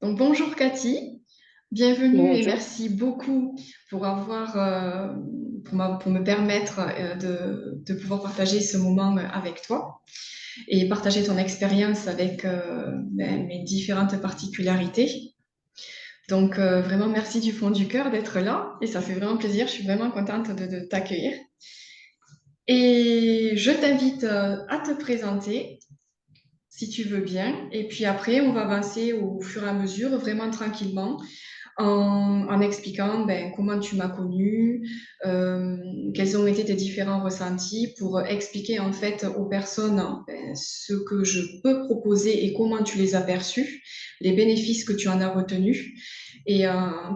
Donc bonjour Cathy, bienvenue et Bonjour. merci beaucoup pour pour me permettre de pouvoir partager ce moment avec toi et partager ton expérience avec mes différentes particularités. Donc vraiment merci du fond du cœur d'être là et ça fait vraiment plaisir, je suis vraiment contente de t'accueillir. Et je t'invite à te présenter si tu veux bien et puis après on va avancer au fur et à mesure, vraiment tranquillement en expliquant comment tu m'as connu, euh, quels ont été tes différents ressentis pour expliquer en fait aux personnes ce que je peux proposer et comment tu les as perçus, les bénéfices que tu en as retenus et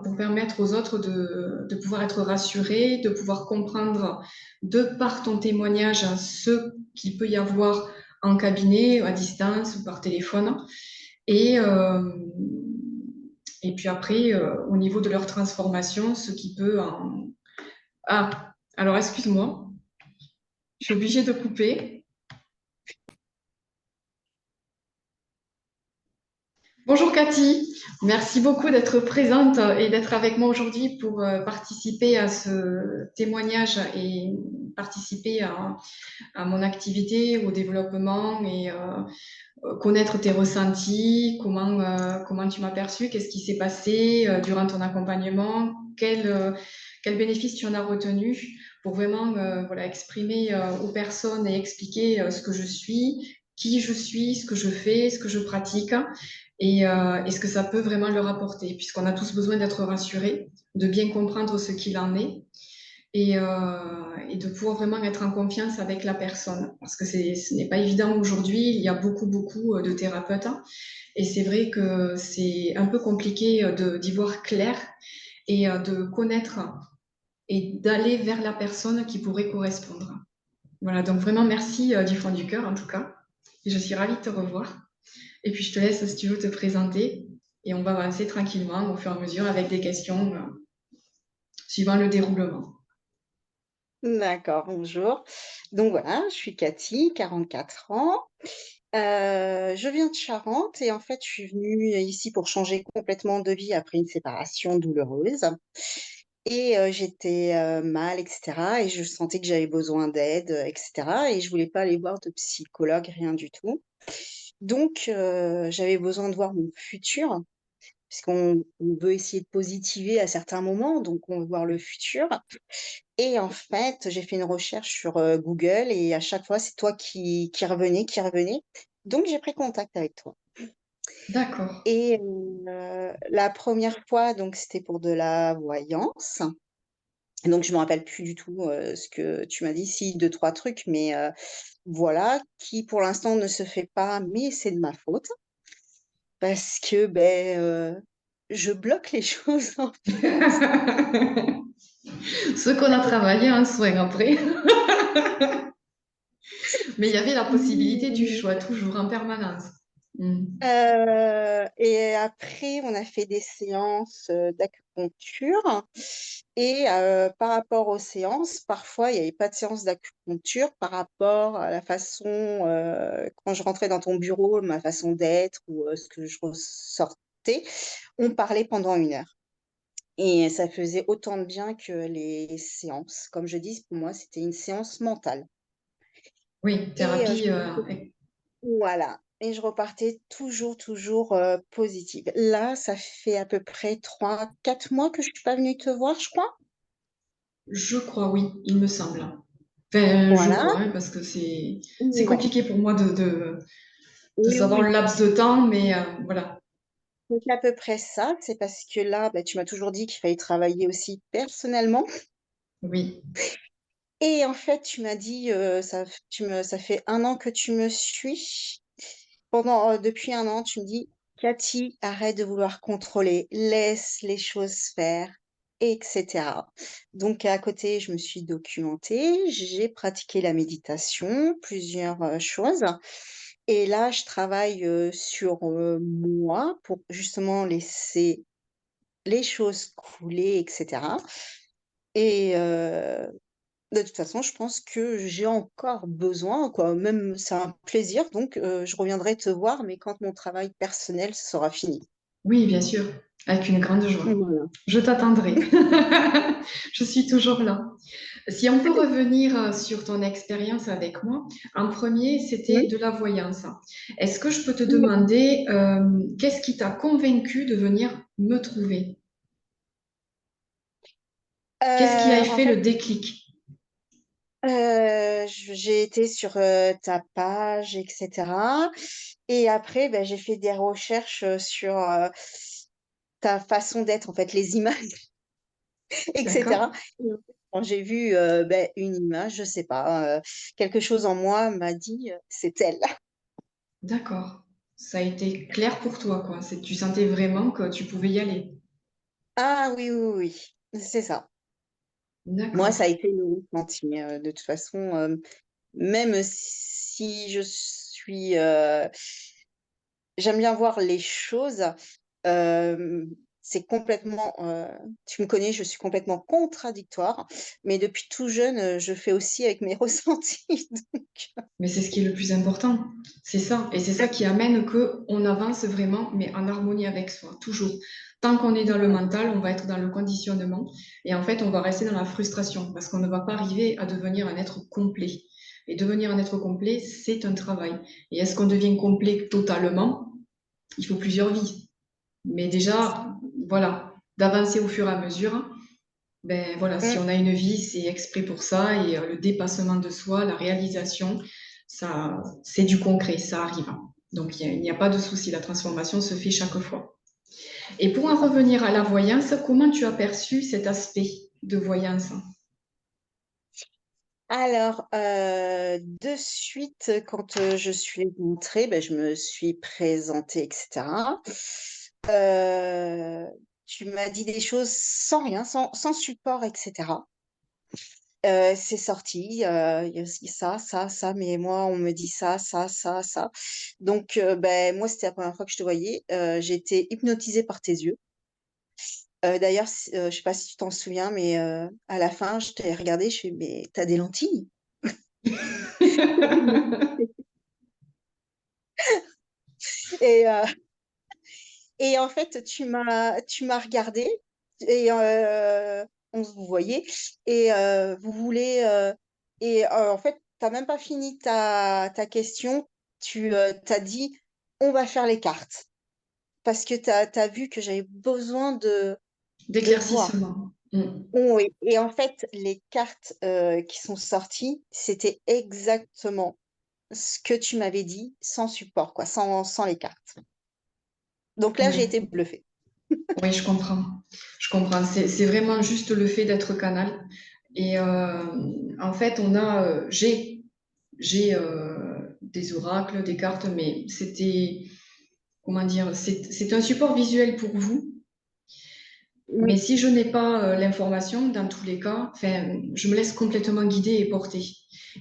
pour permettre aux autres de pouvoir être rassurés, de pouvoir comprendre de par ton témoignage ce qu'il peut y avoir en cabinet, à distance ou par téléphone. Et, euh, et puis après, au niveau de leur transformation, ce qui peut en... Ah, alors excuse-moi, je suis obligée de couper. Bonjour Cathy, merci beaucoup d'être présente et d'être avec moi aujourd'hui pour participer à ce témoignage et participer à mon activité, au développement et connaître tes ressentis, comment tu m'as perçu, qu'est-ce qui s'est passé durant ton accompagnement, quel bénéfice tu en as retenu pour vraiment voilà, exprimer aux personnes et expliquer ce que je suis, qui je suis, ce que je fais, ce que je pratique et ce que ça peut vraiment leur apporter, puisqu'on a tous besoin d'être rassurés, de bien comprendre ce qu'il en est et de pouvoir vraiment être en confiance avec la personne. Parce que ce n'est pas évident aujourd'hui, il y a beaucoup de thérapeutes et c'est vrai que c'est un peu compliqué d'y voir clair et de connaître et d'aller vers la personne qui pourrait correspondre. Voilà, donc vraiment merci du fond du cœur en tout cas. Et je suis ravie de te revoir. Et puis je te laisse si tu veux te présenter et on va avancer tranquillement au fur et à mesure avec des questions suivant le déroulement. D'accord, bonjour. Donc voilà, je suis Cathy, 44 ans. Je viens de Charente et en fait, je suis venue ici pour changer complètement de vie après une séparation douloureuse. Et j'étais mal, etc. Et je sentais que j'avais besoin d'aide, etc. Et je voulais pas aller voir de psychologue, rien du tout. Donc, j'avais besoin de voir mon futur, puisqu'on veut essayer de positiver à certains moments, donc on veut voir le futur. Et en fait, j'ai fait une recherche sur Google et à chaque fois, c'est toi qui revenais, qui revenais. Donc, j'ai pris contact avec toi. D'accord. Et la première fois, donc, c'était pour de la voyance. Donc, je me rappelle plus du tout ce que tu m'as dit, si, deux, trois trucs, mais voilà, qui pour l'instant ne se fait pas, mais c'est de ma faute parce que je bloque les choses en fait. Ce qu'on a travaillé en soin après. Mais il y avait la possibilité du choix, toujours en permanence. Mm. Et après, on a fait des séances d'acupuncture. Et par rapport aux séances, parfois, il n'y avait pas de séance d'acupuncture par rapport à la façon, quand je rentrais dans ton bureau, ma façon d'être ou ce que je ressortais, on parlait pendant 1 heure. Et ça faisait autant de bien que les séances. Comme je dis, pour moi, c'était une séance mentale. Oui, Et thérapie. voilà. Et je repartais toujours positive. Là, ça fait à peu près 3, 4 mois que je suis pas venue te voir, je crois. Je crois, oui, il me semble. Enfin, je Voilà. crois, hein, parce que c'est Ouais. compliqué pour moi de Oui, savoir oui. le laps de temps, mais voilà. Donc à peu près ça. C'est parce que là, tu m'as toujours dit qu'il fallait travailler aussi personnellement. Oui, Et en fait, tu m'as dit, ça fait 1 an que tu me suis. Depuis 1 an, tu me dis, Cathy, arrête de vouloir contrôler, laisse les choses faire, etc. Donc, à côté, je me suis documentée, j'ai pratiqué la méditation, plusieurs choses. Et là, je travaille sur moi pour justement laisser les choses couler, etc. Et de toute façon, je pense que j'ai encore besoin, quoi. Même c'est un plaisir, donc je reviendrai te voir, mais quand mon travail personnel sera fini. Oui, bien sûr, avec une grande joie. Voilà. Je t'attendrai. Je suis toujours là. Si on peut revenir sur ton expérience avec moi, en premier, c'était Oui. de la voyance. Est-ce que je peux te demander qu'est-ce qui t'a convaincu de venir me trouver? Qu'est-ce qui a En fait fait, le déclic? j'ai été sur ta page, etc. Et après, ben, j'ai fait des recherches sur ta façon d'être, en fait, les images, etc. D'accord? Et en fait, quand j'ai vu ben, une image, je sais pas, quelque chose en moi m'a dit, c'est elle. D'accord. Ça a été clair pour toi, quoi. Tu sentais vraiment que tu pouvais y aller. Ah oui, oui, oui, c'est ça. Moi, D'accord. ça a été le ressenti. De toute façon, même si je suis, j'aime bien voir les choses. C'est complètement, tu me connais, je suis complètement contradictoire, mais depuis tout jeune, je fais aussi avec mes ressentis. Donc, Mais c'est ce qui est le plus important. C'est ça. Et c'est ça qui amène que on avance vraiment, mais en harmonie avec soi, toujours. Tant qu'on est dans le voilà. mental, on va être dans le conditionnement. Et en fait, on va rester dans la frustration parce qu'on ne va pas arriver à devenir un être complet. Et devenir un être complet, c'est un travail. Et est-ce qu'on devient complet totalement? Il faut plusieurs vies. Mais déjà, voilà, d'avancer au fur et à mesure. Ben voilà, si Mmh, on a une vie, c'est exprès pour ça et le dépassement de soi, la réalisation, ça, c'est du concret, ça arrive. Donc il n'y a pas de souci, la transformation se fait chaque fois. Et pour c'est en ça. revenir à la voyance, comment tu as perçu cet aspect de voyance? Alors, de suite, quand, je suis rentrée, ben je me suis présentée et cetera. Heu, Tu m'as dit des choses sans rien, sans support et cetera. C'est sorti, il y a aussi ça, mais moi, on me dit ça. Donc, beh, moi, c'était la première fois que je te voyais. J'ai été hypnotisée par tes yeux. D'ailleurs, je sais pas si tu t'en souviens, mais, à la fin, je t'ai regardée, je fais: «Mais tu as des lentilles?» et et en fait, tu m'as regardée et on se vous voyez et vous voulez, et en fait, tu as même pas fini ta question. Tu as dit: «On va faire les cartes» parce que tu as vu que j'avais besoin de voir. D'éclaircissement. Mm. Oui, et en fait, les cartes, qui sont sorties, c'était exactement ce que tu m'avais dit, sans support quoi, sans les cartes. Donc là, j'ai Ouais. été bluffée. Oui, je comprends. Je comprends. C'est vraiment juste le fait d'être canal. Et en fait, j'ai des oracles, des cartes, mais comment dire, c'est un support visuel pour vous. Mais Oui, si je n'ai pas l'information, dans tous les cas, enfin, je me laisse complètement guider et porter.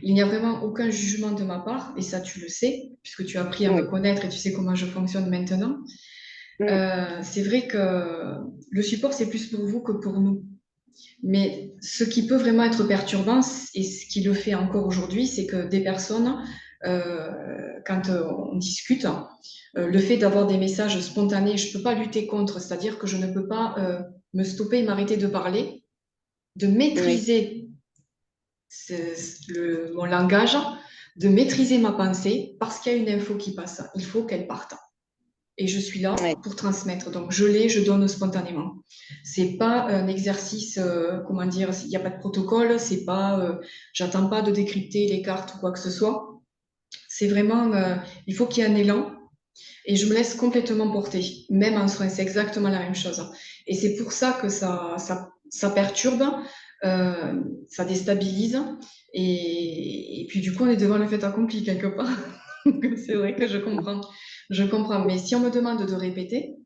Il n'y a vraiment aucun jugement de ma part, et ça tu le sais, puisque tu as appris à me oui, connaître et tu sais comment je fonctionne maintenant. mmh, C'est vrai que le support, c'est plus pour vous que pour nous. Mais ce qui peut vraiment être perturbant, et ce qui le fait encore aujourd'hui, c'est que des personnes, euh, quand on discute, le fait d'avoir des messages spontanés, je ne peux pas lutter contre, c'est-à-dire que je ne peux pas me stopper et m'arrêter de parler, de oui, maîtriser mon langage, de maîtriser ma pensée, parce qu'il y a une info qui passe. Il faut qu'elle parte. Et je suis là oui, pour transmettre. Donc, je donne spontanément. C'est pas un exercice, comment dire, il n'y a pas de protocole, c'est pas, j'attends pas de décrypter les cartes ou quoi que ce soit. C'est vraiment, il faut qu'il y ait un élan et je me laisse complètement porter, même en soins, c'est exactement la même chose. Et c'est pour ça que ça perturbe, ça déstabilise et puis du coup, on est devant le fait accompli quelque part. C'est vrai que je comprends. Mais si on me demande de répéter,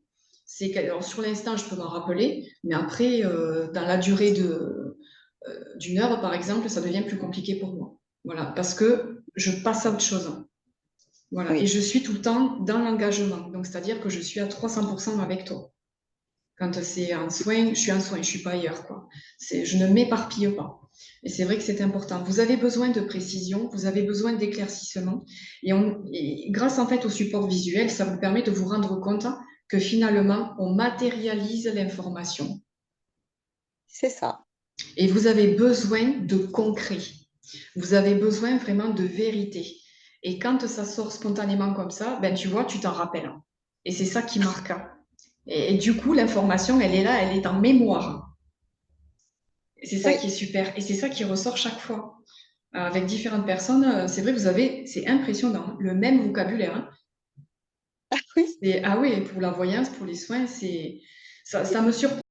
c'est que alors, sur l'instant, je peux m'en rappeler, mais après, dans la durée d'une heure, par exemple, ça devient plus compliqué pour moi. Voilà, parce que je passe à autre chose. Voilà, et oui, je suis tout le temps dans l'engagement. Donc, c'est-à-dire que je suis à 300% avec toi. Quand c'est en soin, je suis en soin, je suis pas ailleurs, quoi. Je ne m'éparpille pas. Et c'est vrai que c'est important. Vous avez besoin de précision, vous avez besoin d'éclaircissement. Et grâce en fait au support visuel, ça vous permet de vous rendre compte que finalement, on matérialise l'information. C'est ça. Et vous avez besoin de concret. Vous avez besoin vraiment de vérité. Et quand ça sort spontanément comme ça, ben, tu vois, tu t'en rappelles. Et c'est ça qui marque. Et du coup, l'information, elle est là, elle est en mémoire. Et c'est ça qui est Oui. super. Et c'est ça qui ressort chaque fois. Avec différentes personnes, c'est vrai, vous avez, c'est impressionnant, hein, le même vocabulaire, hein. Oui. Ah oui, pour la voyance, pour les soins, ça me surprend.